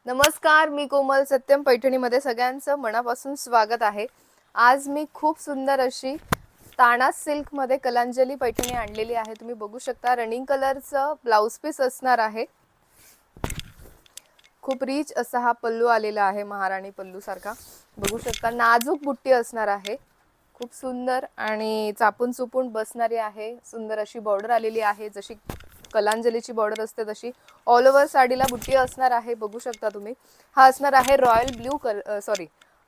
नमस्कार, मी कोमल. सत्यम पैठणीमध्ये सगळ्यांचं मनापासून स्वागत आहे. आज मी खूप सुंदर अशी ताना सिल्क मध्ये कलांजली पैठणी आणलेली आहे. तुम्ही बघू शकता रनिंग कलरचं ब्लाउज पीस असणार आहे. खूप रिच असा हा पल्लू आलेला आहे, महाराणी पल्लू सारखा. बघू शकता नाजूक बुट्टी असणार आहे. खूप सुंदर आणि चापून चुपून बसणारी आहे. सुंदर अशी बॉर्डर आलेली आहे, जशी कलांजलीची बॉर्डर असते तशी. ऑल ओव्हर साडीला बुट्टी असणार आहे. बघू शकता तुम्ही. हा असणार आहे royal blue colour,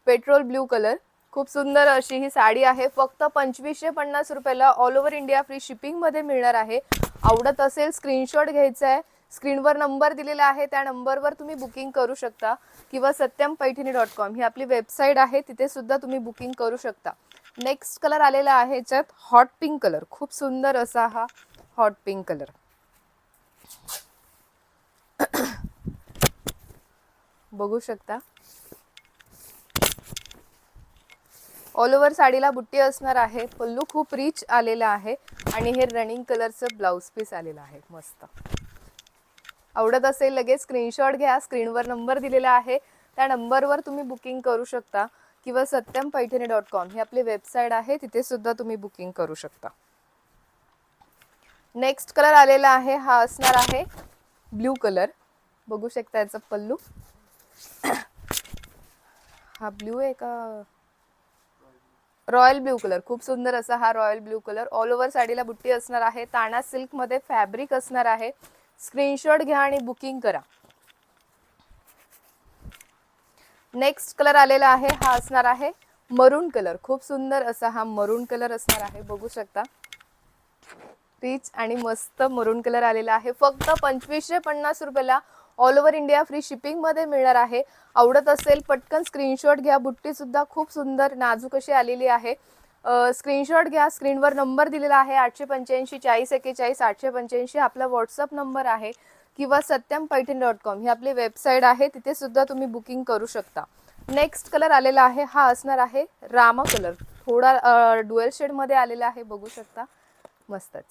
petrol blue colour. खूप सुंदर अशी ही साडी आहे. फक्त 2550 रुपयाला all over India free shipping मध्ये मिळणार आहे. आवडत असेल स्क्रीनशॉट घ्यायचा आहे. स्क्रीनवर नंबर दिलेला आहे, त्या नंबरवर तुम्ही बुकिंग करू शकता किंवा satyampaithani.com ही आपली वेबसाईट आहे, तिथे सुद्धा तुम्ही बुकिंग करू शकता. नेक्स्ट कलर आलेला आहे याच्यात हॉट पिंक कलर. खूप सुंदर असा हा हॉट पिंक कलर. बघू शकता ऑल ओव्हर साडीला बुट्टी असणार आहे. पल्लू खूप रिच आलेला आहे आणि हे रनिंग कलरचं ब्लाउज पीस आलेलं आहे. मस्त. आवडत असेल लगेच स्क्रीनशॉट घ्या. स्क्रीनवर नंबर दिलेला आहे, त्या नंबरवर तुम्ही बुकिंग करू शकता किंवा satyampaithani.com ही आपली वेबसाईट आहे, तिथे सुद्धा तुम्ही बुकिंग करू शकता. नेक्स्ट कलर आलेला आहे, हा असणार आहे ब्ल्यू कलर. बघू शकता याचा पल्लू. हा ब्ल्यू आहे का रॉयल ब्ल्यू कलर. खूप सुंदर असा हा royal blue colour. All over साडीला बुट्टी असणार आहे. ताना सिल्क मध्ये फॅब्रिक असणार आहे. स्क्रीनशॉट घ्या आणि बुकिंग करा. नेक्स्ट कलर आलेला आहे, हा असणार आहे मरून कलर. खूप सुंदर असा हा मरून कलर असणार आहे. बघू शकता रिच आणि मस्त मरून कलर आलेला आहे. फक्त 2550 रुपयाला all over India free shipping मध्ये मिळणार आहे. आवडत असेल पटकन स्क्रीनशॉट घ्या. बुट्टी सुद्धा खूप सुंदर नाजूक अशी आलेली आहे. स्क्रीनशॉट घ्या. स्क्रीनवर नंबर दिलेला आहे 885 40 41 885 आपला व्हॉट्सअप नंबर आहे किंवा satyampaithani.com ही आपली वेबसाईट आहे, तिथे सुद्धा तुम्ही बुकिंग करू शकता. नेक्स्ट कलर आलेला आहे, हा असणार आहे रामा कलर. थोडा डुएल शेड मध्ये आलेला आहे. बघू शकता मस्तच.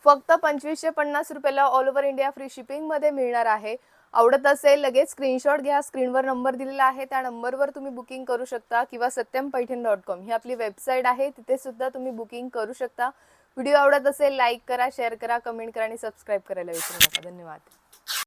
फक्त 2550 रुपयाला all over India free shipping मध्ये मिळणार आहे. आवडत असेल लगेच स्क्रीनशॉट घ्या. स्क्रीनवर नंबर दिलेला आहे, त्या नंबरवर तुम्ही बुकिंग करू शकता किंवा satyampaithani.com ही आपली वेबसाईट आहे, तिथे सुद्धा तुम्ही बुकिंग करू शकता. व्हिडिओ आवडत असेल लाईक करा, शेअर करा, कमेंट करा आणि सबस्क्राईब करायला विसरू नका. धन्यवाद.